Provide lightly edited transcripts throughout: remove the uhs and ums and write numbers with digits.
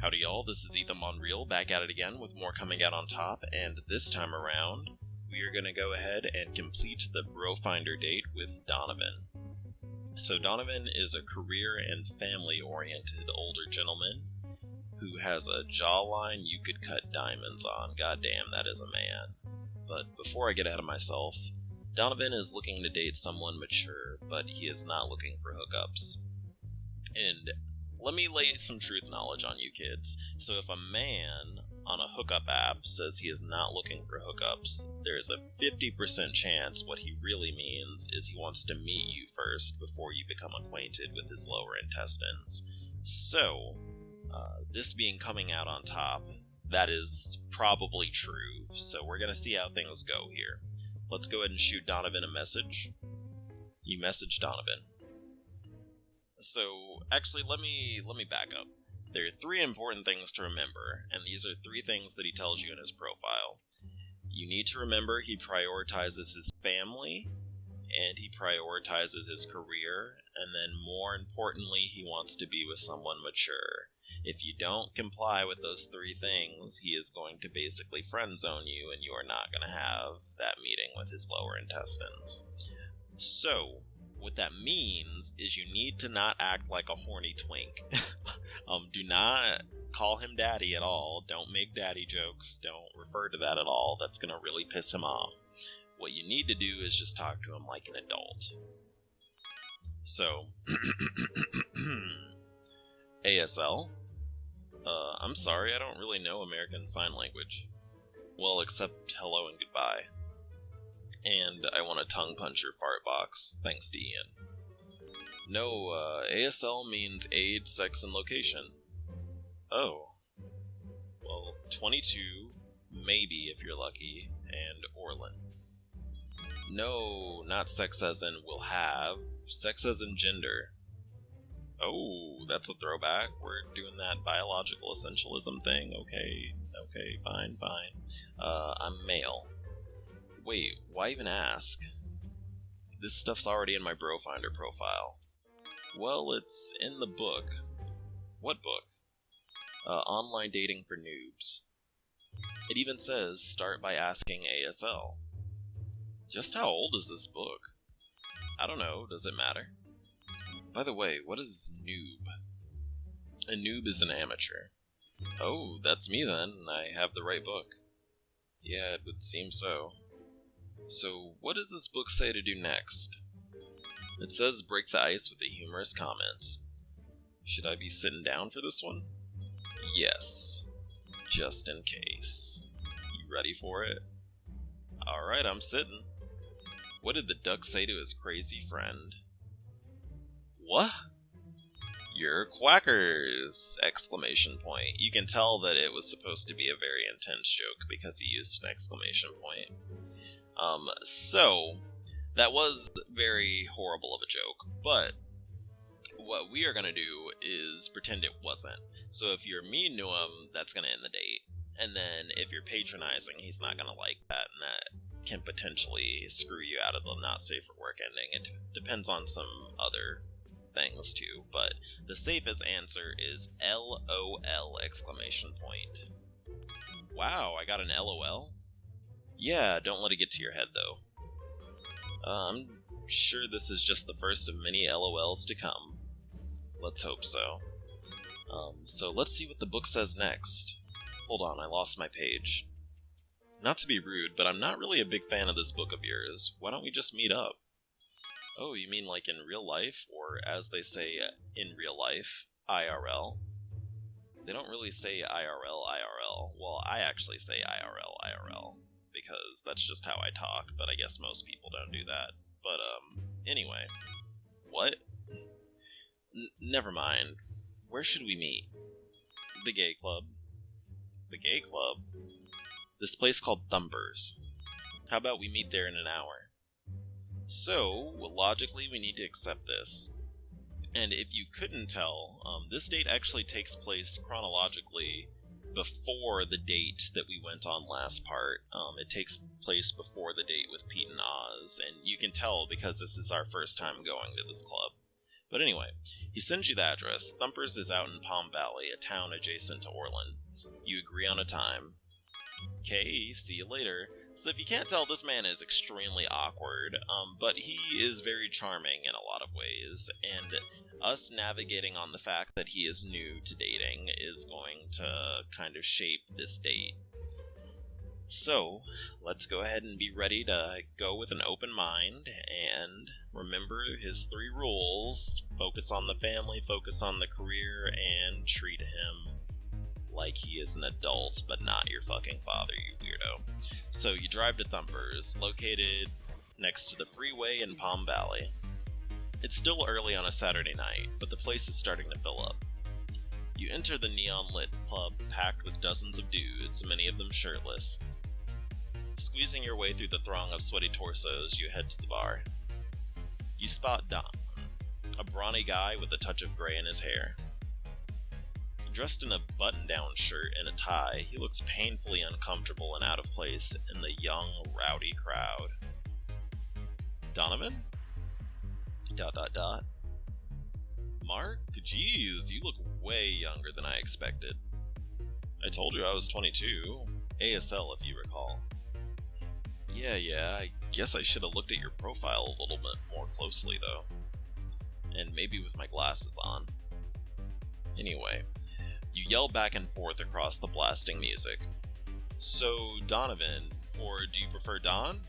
Howdy y'all, this is Ethan Bonreal back at it again with more coming out on top, and this time around, we are going to go ahead and complete the Brofinder date with Donovan. So Donovan is a career and family-oriented older gentleman who has a jawline you could cut diamonds on. Goddamn, that is a man. But before I get ahead of myself, Donovan is looking to date someone mature, but he is not looking for hookups. And let me lay some truth knowledge on you kids. So if a man on a hookup app says he is not looking for hookups, there is a 50% chance what he really means is he wants to meet you first before you become acquainted with his lower intestines. So, this being coming out on top, that is probably true, so we're going to see how things go here. Let's go ahead and shoot Donovan a message. You message Donovan. So, actually, let me back up. There are three important things to remember, and these are three things that he tells you in his profile. You need to remember he prioritizes his family, and he prioritizes his career, and then more importantly, he wants to be with someone mature. If you don't comply with those three things, he is going to basically friend zone you, and you are not going to have that meeting with his lower intestines. So, what that means is you need to not act like a horny twink. Do not call him daddy at all. Don't make daddy jokes. Don't refer to that at all. That's going to really piss him off. What you need to do is just talk to him like an adult. So, ASL. I'm sorry, I don't really know American Sign Language. Well, except hello and goodbye. And I want a tongue puncher fart box, thanks to Ian. No, ASL means age, sex, and location. Oh. Well, 22, maybe if you're lucky, and Orlin. No, not sex as in will have, sex as in gender. Oh, that's a throwback. We're doing that biological essentialism thing. Okay, fine. I'm male. Wait, why even ask? This stuff's already in my Brofinder profile. Well, it's in the book. What book? Online Dating for Noobs. It even says, start by asking ASL. Just how old is this book? I don't know, does it matter? By the way, what is noob? A noob is an amateur. Oh, that's me then. I have the right book. Yeah, it would seem so. So, what does this book say to do next? It says break the ice with a humorous comment. Should I be sitting down for this one? Yes. Just in case. You ready for it? Alright, I'm sitting. What did the duck say to his crazy friend? What? You're quackers! Exclamation point. You can tell that it was supposed to be a very intense joke because he used an exclamation point. So, that was very horrible of a joke, but what we are going to do is pretend it wasn't. So if you're mean to him, that's going to end the date. And then if you're patronizing, he's not going to like that, and that can potentially screw you out of the not safe for work ending. It depends on some other things too, but the safest answer is LOL exclamation point. Wow, I got an LOL? Yeah, don't let it get to your head though. I'm sure this is just the first of many LOLs to come. Let's hope so. So let's see what the book says next. Hold on, I lost my page. Not to be rude, but I'm not really a big fan of this book of yours. Why don't we just meet up? Oh, you mean like in real life, or as they say, in real life, IRL? They don't really say IRL. Well, I actually say IRL, because that's just how I talk, but I guess most people don't do that. But, anyway. What? Never mind. Where should we meet? The gay club. The gay club? This place called Thumbers. How about we meet there in an hour? So, logically, we need to accept this. And if you couldn't tell, this date actually takes place chronologically before the date that we went on last part. It takes place before the date with Pete and Oz, and you can tell because this is our first time going to this club. But anyway, he sends you the address. Thumpers is out in Palm Valley, a town adjacent to Orland. You agree on a time. Okay, see you later. So if you can't tell, this man is extremely awkward, but he is very charming in a lot of ways, and us navigating on the fact that he is new to dating is going to kind of shape this date. So, let's go ahead and be ready to go with an open mind, and remember his 3 rules: focus on the family, focus on the career, and treat him like he is an adult, but not your fucking father, you weirdo. So you drive to Thumpers, located next to the freeway in Palm Valley. It's still early on a Saturday night, but the place is starting to fill up. You enter the neon-lit pub packed with dozens of dudes, many of them shirtless. Squeezing your way through the throng of sweaty torsos, you head to the bar. You spot Don, a brawny guy with a touch of gray in his hair. Dressed in a button-down shirt and a tie, he looks painfully uncomfortable and out of place in the young, rowdy crowd. Donovan? ... Mark? Jeez, you look way younger than I expected. I told you I was 22. ASL, if you recall. Yeah, I guess I should have looked at your profile a little bit more closely, though. And maybe with my glasses on. Anyway, you yell back and forth across the blasting music. So, Donovan, or do you prefer Don?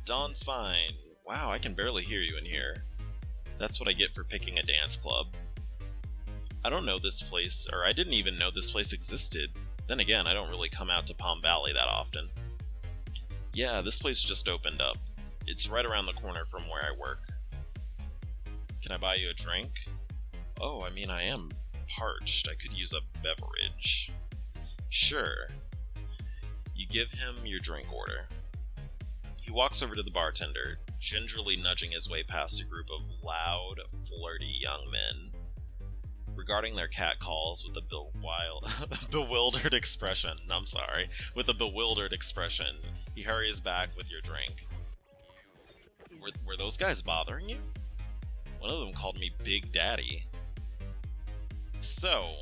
Don's fine. Wow, I can barely hear you in here. That's what I get for picking a dance club. I don't know this place, or I didn't even know this place existed. Then again, I don't really come out to Palm Valley that often. Yeah, this place just opened up. It's right around the corner from where I work. Can I buy you a drink? Oh, I mean, I am parched. I could use a beverage. Sure. You give him your drink order. He walks over to the bartender, gingerly nudging his way past a group of loud, flirty young men, regarding their catcalls with a bewildered expression. With a bewildered expression. He hurries back with your drink. Were those guys bothering you? One of them called me Big Daddy. So,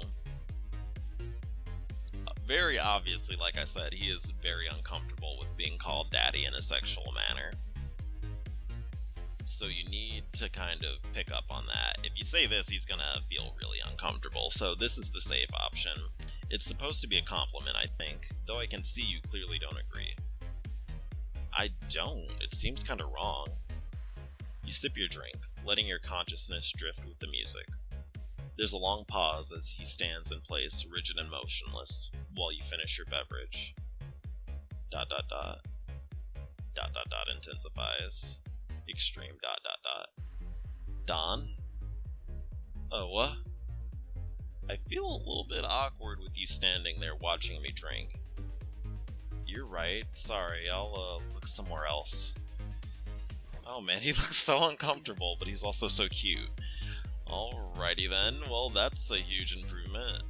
very obviously, like I said, he is very uncomfortable with being called daddy in a sexual manner. So you need to kind of pick up on that. If you say this, he's gonna feel really uncomfortable, so this is the safe option. It's supposed to be a compliment, I think, though I can see you clearly don't agree. I don't. It seems kinda wrong. You sip your drink, letting your consciousness drift with the music. There's a long pause as he stands in place, rigid and motionless, while you finish your beverage. ... intensifies. Extreme ... Don? What? I feel a little bit awkward with you standing there watching me drink. You're right. Sorry, I'll look somewhere else. Oh man, he looks so uncomfortable, but he's also so cute. Alrighty then, well that's a huge improvement. ...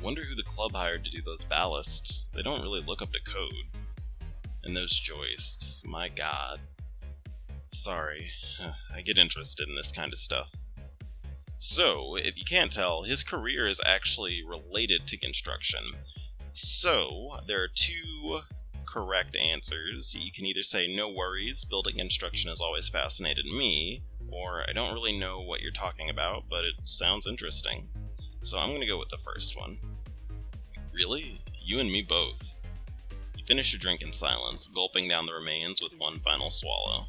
Wonder who the club hired to do those ballasts. They don't really look up to code. And those joists, my god. Sorry, I get interested in this kind of stuff. So, if you can't tell, his career is actually related to construction. So, there are 2 correct answers. You can either say, no worries, building construction has always fascinated me, or I don't really know what you're talking about, but it sounds interesting. So I'm gonna go with the first one. Really? You and me both. You finish your drink in silence, gulping down the remains with one final swallow.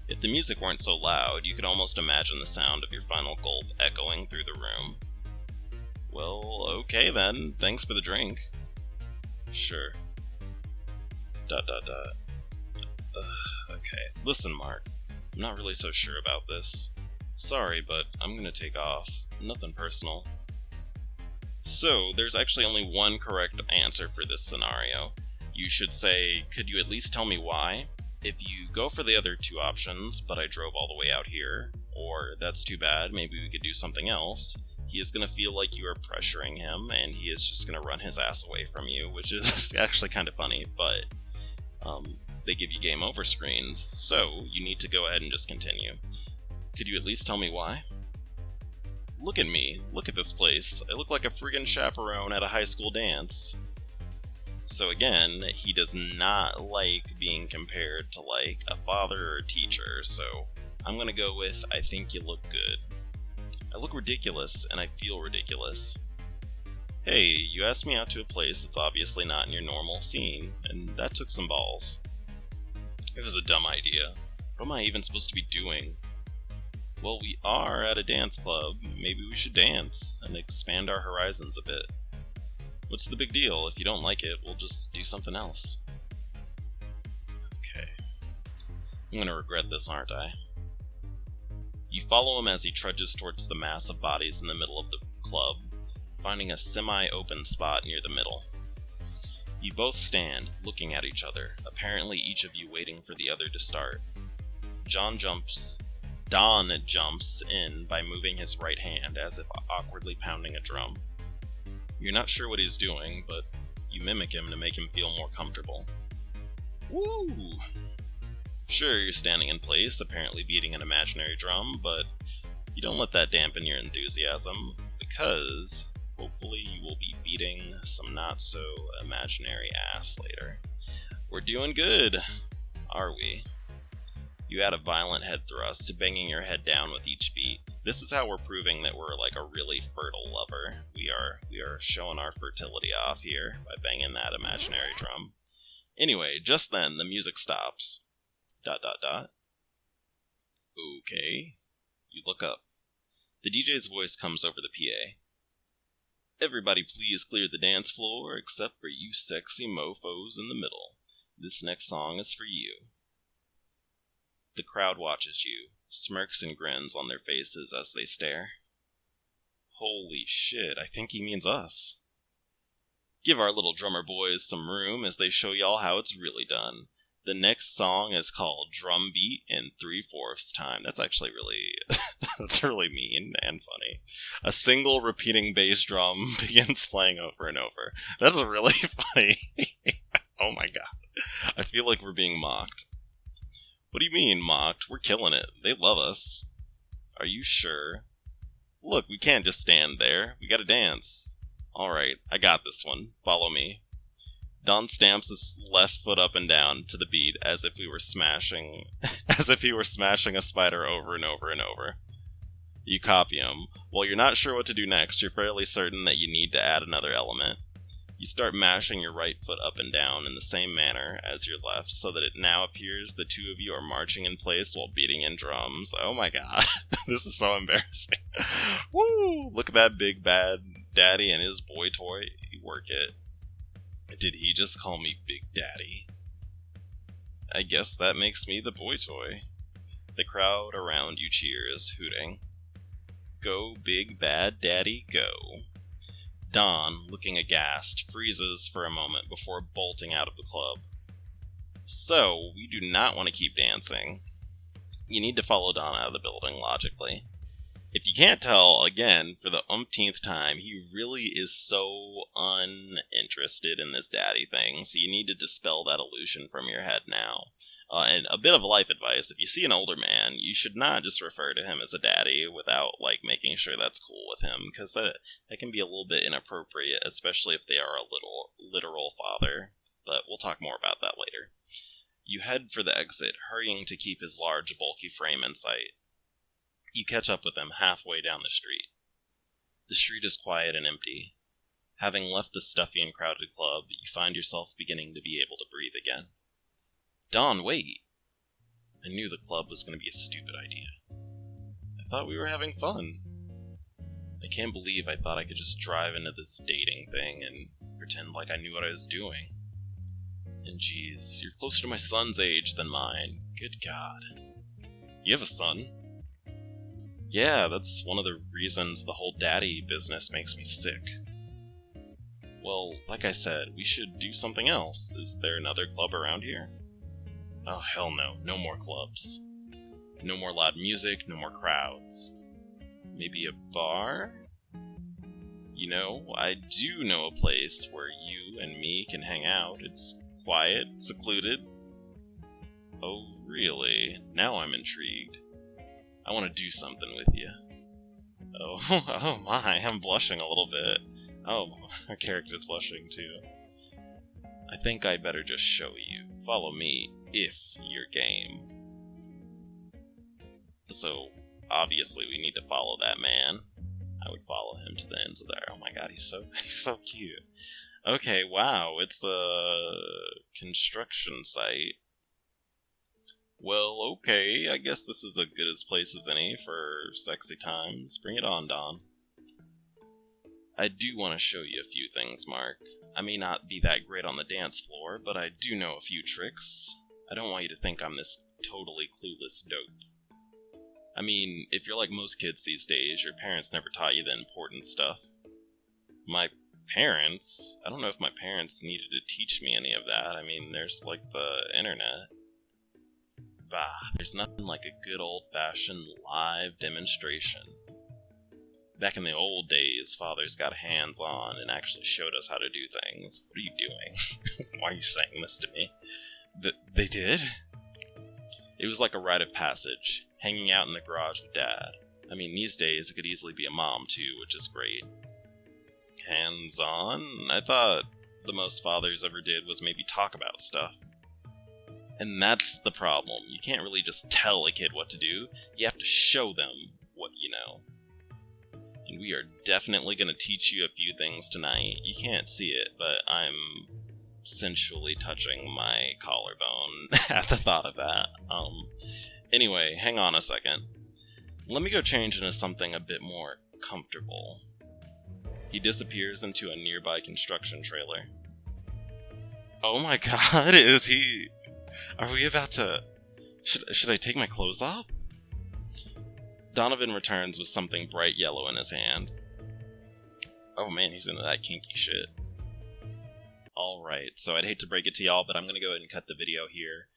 If the music weren't so loud, you could almost imagine the sound of your final gulp echoing through the room. Well, okay then, thanks for the drink. Sure. ... Okay, listen Mark, I'm not really so sure about this. Sorry, but I'm gonna take off. Nothing personal. So, there's actually only one correct answer for this scenario. You should say, could you at least tell me why? If you go for the other 2 options, but I drove all the way out here, or that's too bad, maybe we could do something else, he is going to feel like you are pressuring him, and he is just going to run his ass away from you, which is actually kind of funny, but they give you game over screens, so you need to go ahead and just continue. Could you at least tell me why? Look at me. Look at this place. I look like a friggin' chaperone at a high school dance. So again, he does not like being compared to like a father or a teacher, so I'm gonna go with I think you look good. I look ridiculous, and I feel ridiculous. Hey, you asked me out to a place that's obviously not in your normal scene, and that took some balls. It was a dumb idea. What am I even supposed to be doing? Well, we are at a dance club. Maybe we should dance and expand our horizons a bit. What's the big deal? If you don't like it, we'll just do something else. Okay. I'm gonna regret this, aren't I? You follow him as he trudges towards the mass of bodies in the middle of the club, finding a semi-open spot near the middle. You both stand, looking at each other, apparently each of you waiting for the other to start. Don jumps in by moving his right hand as if awkwardly pounding a drum. You're not sure what he's doing, but you mimic him to make him feel more comfortable. Woo! Sure, you're standing in place, apparently beating an imaginary drum, but you don't let that dampen your enthusiasm, because hopefully you will be beating some not-so-imaginary ass later. We're doing good, are we? You add a violent head thrust, banging your head down with each beat. This is how we're proving that we're like a really fertile lover. We are showing our fertility off here by banging that imaginary drum. Anyway, just then the music stops. ... Okay. You look up. The DJ's voice comes over the PA. Everybody please clear the dance floor except for you sexy mofos in the middle. This next song is for you. The crowd watches you, smirks and grins on their faces as they stare. Holy shit, I think he means us. Give our little drummer boys some room as they show y'all how it's really done. The next song is called Drum Beat in 3/4 time. That's actually really, that's really mean and funny. A single repeating bass drum begins playing over and over. That's really funny. Oh my god. I feel like we're being mocked. What do you mean, mocked? We're killing it. They love us. Are you sure? Look, we can't just stand there. We gotta dance. Alright, I got this one. Follow me. Don stamps his left foot up and down to the beat as if he were smashing a spider over and over and over. You copy him. While you're not sure what to do next, you're fairly certain that you need to add another element. You start mashing your right foot up and down in the same manner as your left, so that it now appears the two of you are marching in place while beating in drums. Oh my god, this is so embarrassing. Woo! Look at that big bad daddy and his boy toy. You work it. Did he just call me Big Daddy? I guess that makes me the boy toy. The crowd around you cheers, hooting. Go, Big Bad Daddy, go. Don, looking aghast, freezes for a moment before bolting out of the club. So, we do not want to keep dancing. You need to follow Don out of the building, logically. If you can't tell, again, for the umpteenth time, he really is so uninterested in this daddy thing, so you need to dispel that illusion from your head now. And a bit of life advice, if you see an older man, you should not just refer to him as a daddy without, making sure that's cool with him, because that can be a little bit inappropriate, especially if they are a literal father, but we'll talk more about that later. You head for the exit, hurrying to keep his large, bulky frame in sight. You catch up with him halfway down the street. The street is quiet and empty. Having left the stuffy and crowded club, you find yourself beginning to be able to breathe again. Don, wait! I knew the club was going to be a stupid idea. I thought we were having fun. I can't believe I thought I could just drive into this dating thing and pretend like I knew what I was doing. And geez, you're closer to my son's age than mine. Good God. You have a son? Yeah, that's one of the reasons the whole daddy business makes me sick. Well, like I said, we should do something else. Is there another club around here? Oh, hell no. No more clubs. No more loud music, no more crowds. Maybe a bar? You know, I do know a place where you and me can hang out. It's quiet, secluded. Oh, really? Now I'm intrigued. I want to do something with you. Oh, oh my, I'm blushing a little bit. Oh, my character's blushing too. I think I'd better just show you. Follow me, if you're game. So, obviously we need to follow that man. I would follow him to the ends of there. Oh my god, he's so cute. Okay, wow, it's a construction site. Well, okay, I guess this is as good a place as any for sexy times. Bring it on, Don. I do want to show you a few things, Mark. I may not be that great on the dance floor, but I do know a few tricks. I don't want you to think I'm this totally clueless dope. I mean, if you're like most kids these days, your parents never taught you the important stuff. My parents? I don't know if my parents needed to teach me any of that. I mean, there's like the internet. Bah, there's nothing like a good old-fashioned live demonstration. Back in the old days, fathers got hands-on and actually showed us how to do things. What are you doing? Why are you saying this to me? They did? It was like a rite of passage, hanging out in the garage with Dad. I mean, these days, it could easily be a mom, too, which is great. Hands-on? I thought the most fathers ever did was maybe talk about stuff. And that's the problem. You can't really just tell a kid what to do. You have to show them what you know. And we are definitely going to teach you a few things tonight. You can't see it, but I'm sensually touching my collarbone at the thought of that. Anyway, hang on a second. Let me go change into something a bit more comfortable. He disappears into a nearby construction trailer. Oh my god, is he... Are we about to... Should I take my clothes off? Donovan returns with something bright yellow in his hand. Oh man, he's into that kinky shit. Alright, so I'd hate to break it to y'all, but I'm going to go ahead and cut the video here.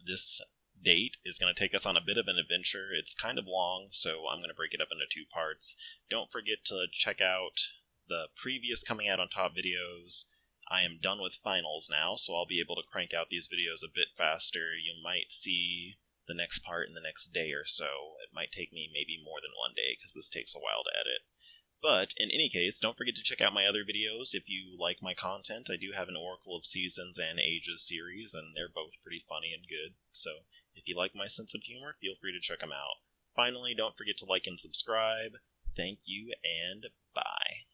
This date is going to take us on a bit of an adventure. It's kind of long, so I'm going to break it up into 2 parts. Don't forget to check out the previous Coming Out on Top videos. I am done with finals now, so I'll be able to crank out these videos a bit faster. You might see the next part in the next day or so. It might take me maybe more than 1 day, because this takes a while to edit. But, in any case, don't forget to check out my other videos if you like my content. I do have an Oracle of Seasons and Ages series, and they're both pretty funny and good. So, if you like my sense of humor, feel free to check them out. Finally, don't forget to like and subscribe. Thank you, and bye.